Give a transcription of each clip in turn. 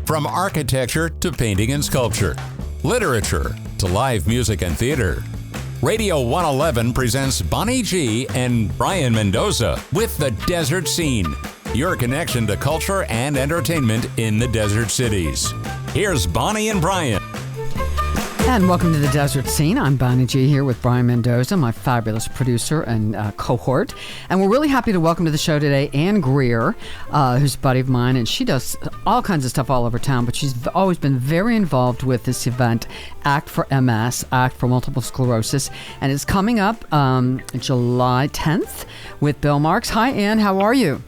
From architecture to painting and sculpture, literature to live music and theater. Radio 111 presents Bonnie G. and Brian Mendoza with The Desert Scene, your connection to culture and entertainment in the desert cities. Here's Bonnie and Brian. And welcome to The Desert Scene. I'm Bonnie G here with Brian Mendoza, my fabulous producer and cohort. And we're really happy to welcome to the show today Ann Greer, who's a buddy of mine. And she does all kinds of stuff all over town, but she's always been very involved with this event, Act for MS, Act for Multiple Sclerosis. And it's coming up July 10th with Bill Marx. Hi, Ann. How are you?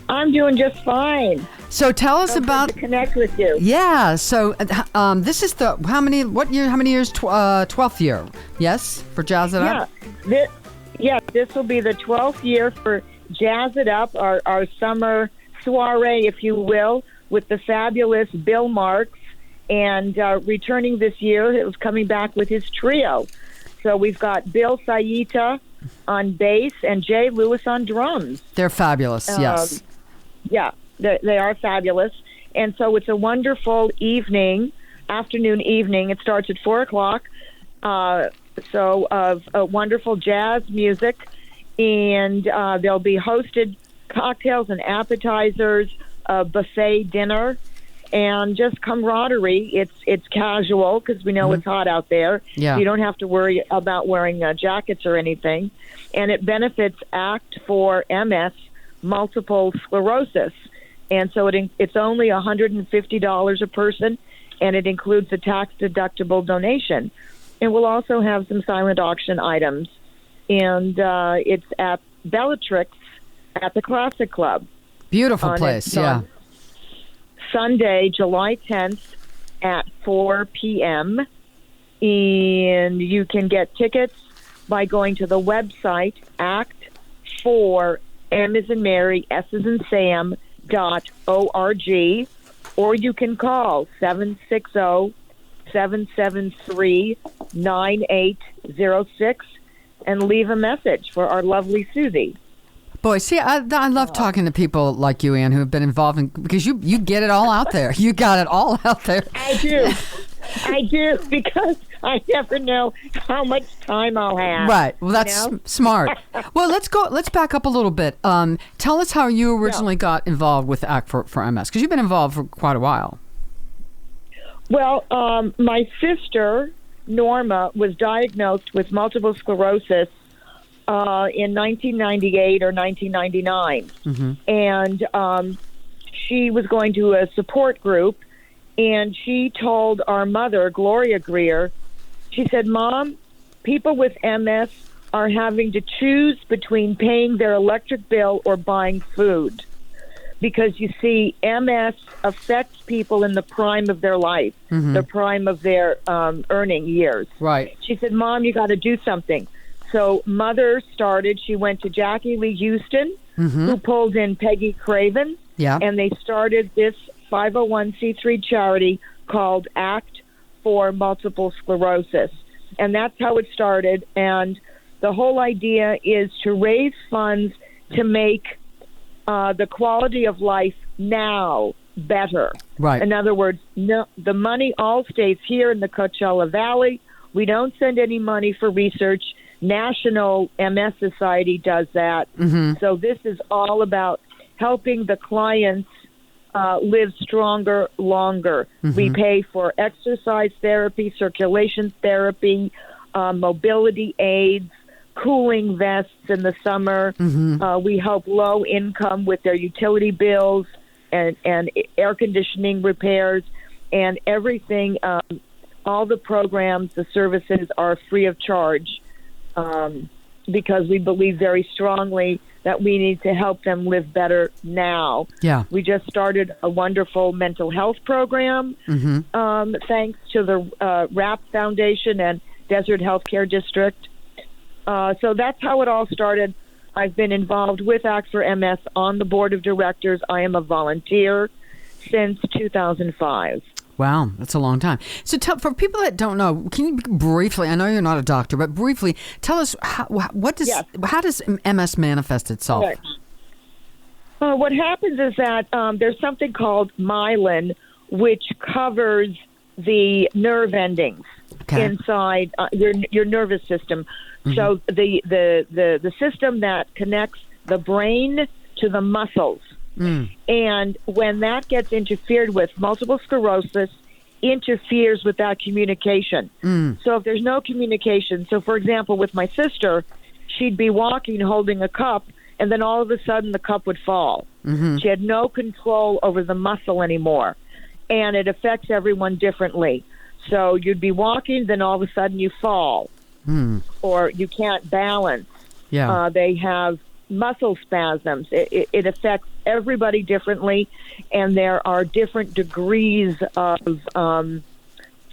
I'm doing just fine. So tell us about to connect with you. Yeah. So this is the how many years? 12th year. Yes, for Jazz It Up. This will be the 12th year for Jazz It Up, our summer soiree, if you will, with the fabulous Bill Marx, and returning this year, it was coming back with his trio. So we've got Bill Saita on bass and Jay Lewis on drums. They're fabulous. Yes. Yeah. They are fabulous. And so it's a wonderful afternoon evening. It starts at 4 o'clock. Of wonderful jazz music. And there'll be hosted cocktails and appetizers, a buffet dinner, and just camaraderie. It's casual because we know it's hot out there. Yeah. You don't have to worry about wearing jackets or anything. And it benefits Act for MS, Multiple Sclerosis. And so it's only $150 a person, and it includes a tax-deductible donation. And we'll also have some silent auction items. And it's at Bellatrix at the Classic Club. Beautiful place, yeah. Sunday, July 10th at 4 p.m. And you can get tickets by going to the website, Act for M as in Mary, S as in Sam, .org, or you can call 760-773-9806 and leave a message for our lovely Susie. Boy, see, I love talking to people like you, Ann, who have been involved in, because you get it all out there. You got it all out there. I do, because I never know how much time I'll have. Right. Well, that's smart. Well, let's back up a little bit. Tell us how you originally got involved with Act for MS, because you've been involved for quite a while. Well, my sister, Norma, was diagnosed with multiple sclerosis in 1998 or 1999. Mm-hmm. And she was going to a support group, and she told our mother, Gloria Greer, she said, "Mom, people with MS are having to choose between paying their electric bill or buying food. Because, you see, MS affects people in the prime of their life, the prime of their earning years." Right. She said, "Mom, you got to do something." So Mother started. She went to Jackie Lee Houston, who pulled in Peggy Craven, and they started this 501c3 charity called Act for Multiple Sclerosis. And that's how it started. And the whole idea is to raise funds to make the quality of life now better. Right. In other words, the money all stays here in the Coachella Valley. We don't send any money for research. National MS Society does that. So this is all about helping the clients live stronger, longer. We pay for exercise therapy, circulation therapy, mobility aids, cooling vests in the summer. We help low income with their utility bills and air conditioning repairs and everything. All the programs, the services are free of charge because we believe very strongly that we need to help them live better now. Yeah. We just started a wonderful mental health program thanks to the RAP Foundation and Desert Healthcare District. So that's how it all started. I've been involved with Act for MS on the board of directors. I am a volunteer since 2005. Wow, that's a long time. So for people that don't know, can you briefly, I know you're not a doctor, but briefly tell us how does MS manifest itself? Okay. What happens is that there's something called myelin, which covers the nerve endings inside your nervous system. So the system that connects the brain to the muscles. And when that gets interfered with, multiple sclerosis interferes with that communication. So if there's no communication, so for example, with my sister, she'd be walking holding a cup, and then all of a sudden the cup would fall. She had no control over the muscle anymore, and it affects everyone differently. So you'd be walking, then all of a sudden you fall, or you can't balance. They have muscle spasms. It affects everybody differently, and there are different degrees of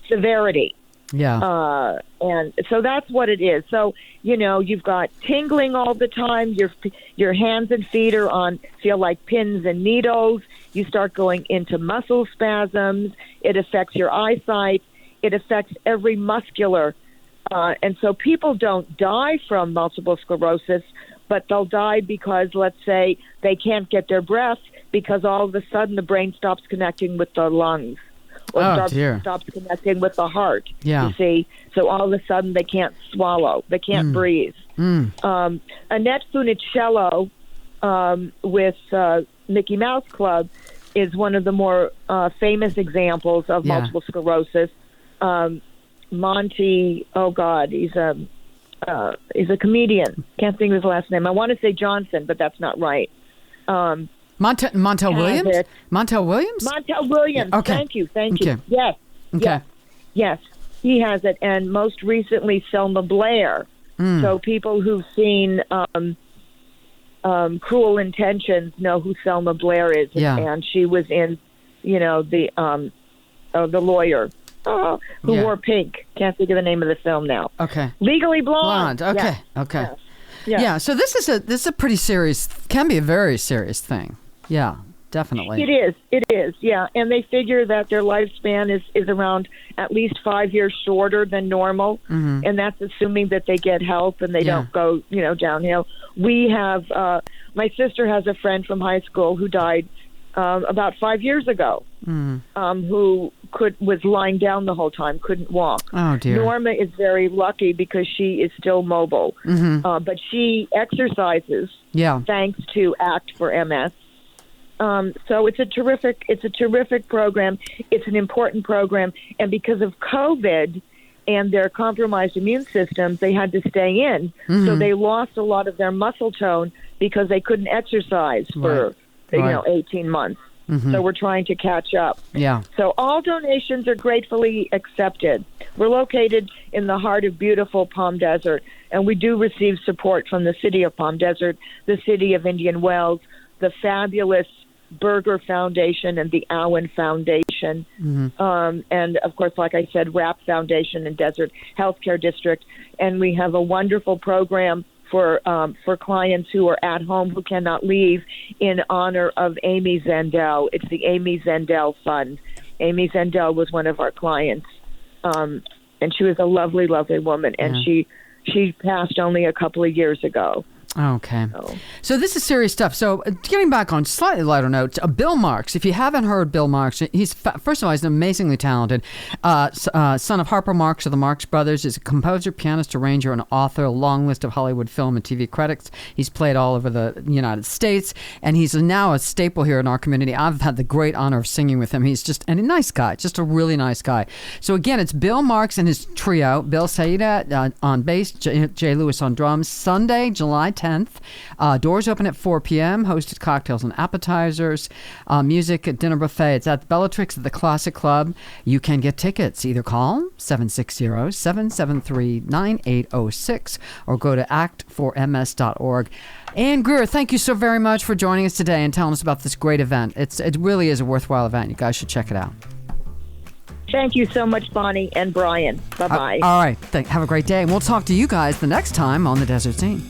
severity. And so that's what it is. So, you've got tingling all the time. Your hands and feet feel like pins and needles. You start going into muscle spasms. It affects your eyesight. It affects every muscular. And so people don't die from multiple sclerosis, but they'll die because, let's say, they can't get their breath because all of a sudden the brain stops connecting with the lungs, or stops connecting with the heart. You see, so all of a sudden they can't swallow, they can't breathe. Annette Funicello with Mickey Mouse Club is one of the more famous examples of multiple sclerosis. Monty, he's a comedian. Can't think of his last name. I want to say Johnson, but that's not right. Montel Williams? Montel Williams? Montel Williams. Yeah. Okay. Thank you. Okay. Yes. He has it. And most recently, Selma Blair. So people who've seen Cruel Intentions know who Selma Blair is. And she was in, the lawyer. Who wore pink. Can't think of the name of the film now. Legally Blonde. Okay. Yeah. So this is a pretty serious, can be a very serious thing. Yeah, definitely. It is. Yeah. And they figure that their lifespan is around at least 5 years shorter than normal. And that's assuming that they get help and they don't go, downhill. We have, my sister has a friend from high school who died about 5 years ago, who was lying down the whole time, couldn't walk. Oh, dear. Norma is very lucky because she is still mobile, but she exercises thanks to Act for MS. So it's a terrific program. It's an important program, and because of COVID and their compromised immune systems, they had to stay in. So they lost a lot of their muscle tone because they couldn't exercise for 18 months. So we're trying to catch up. So all donations are gratefully accepted. We're located in the heart of beautiful Palm Desert, and we do receive support from the city of Palm Desert, the city of Indian Wells, the fabulous Berger Foundation and the Owen Foundation, and of course, like I said, RAP Foundation and Desert Healthcare District. And we have a wonderful program for clients who are at home who cannot leave in honor of Amy Zendel. It's the Amy Zendel Fund. Amy Zendel was one of our clients, and she was a lovely, lovely woman, and she passed only a couple of years ago. Okay. So this is serious stuff. So getting back on slightly lighter notes, Bill Marx, if you haven't heard Bill Marx, first of all, he's an amazingly talented son of Harper Marx of the Marx Brothers. He's a composer, pianist, arranger, and author, a long list of Hollywood film and TV credits. He's played all over the United States, and he's now a staple here in our community. I've had the great honor of singing with him. He's just a nice guy, just a really nice guy. So again, it's Bill Marx and his trio, Bill Saida on bass, Jay Lewis on drums, Sunday, July 10th. Doors open at 4 p.m. Hosted cocktails and appetizers. Music at dinner buffet. It's at Bellatrix at the Classic Club. You can get tickets. Either call 760-773-9806 or go to act4ms.org. Ann Greer, thank you so very much for joining us today and telling us about this great event. It really is a worthwhile event. You guys should check it out. Thank you so much, Bonnie and Brian. Bye-bye. All right. Have a great day. And we'll talk to you guys the next time on The Desert Scene.